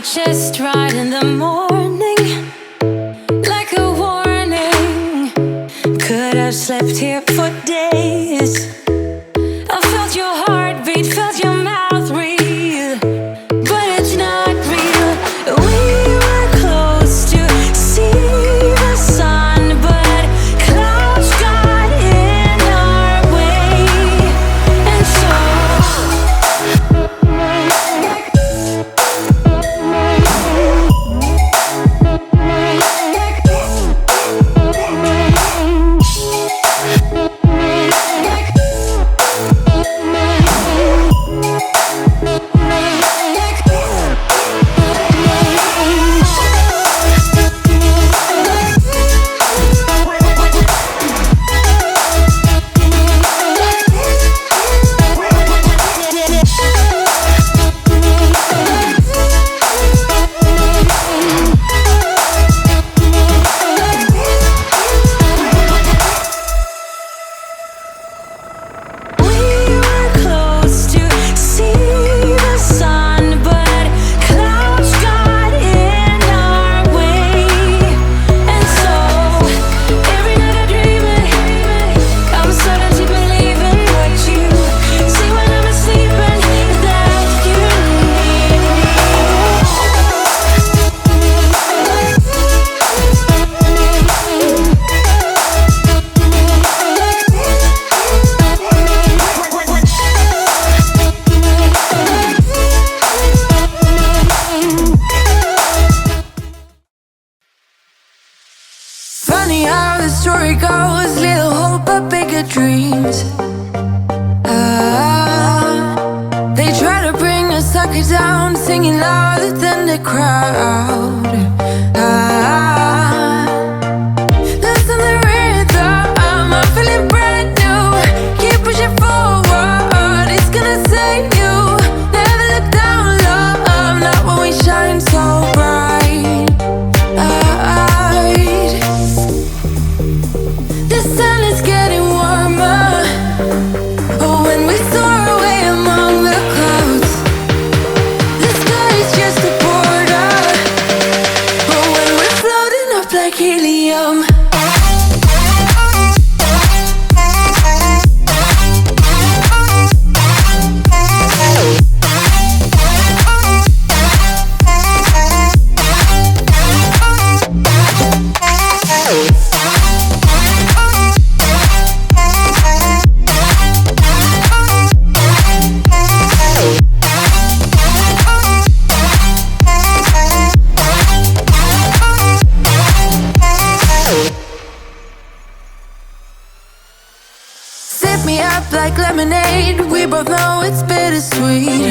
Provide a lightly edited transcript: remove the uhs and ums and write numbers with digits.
chest right in the morning, like a warning. Could have slept here for days. I felt your heartbeat, felt your mouth breathe, but it's not real. We were close to see the sun, but clouds got in our way, and so funny how the story goes, little hope but bigger dreams. They try to bring a sucker down, singing louder than the crowd. Listen the rhythm, I'm feeling brand new. Keep pushing forward, it's gonna save you. Never look down, love, not when we shine so bright. The sun is getting warmer. Oh, when we soar away among the clouds, the sky is just a border. Oh, when we're floating up like helium. Sip me up like lemonade. We both know it's bittersweet.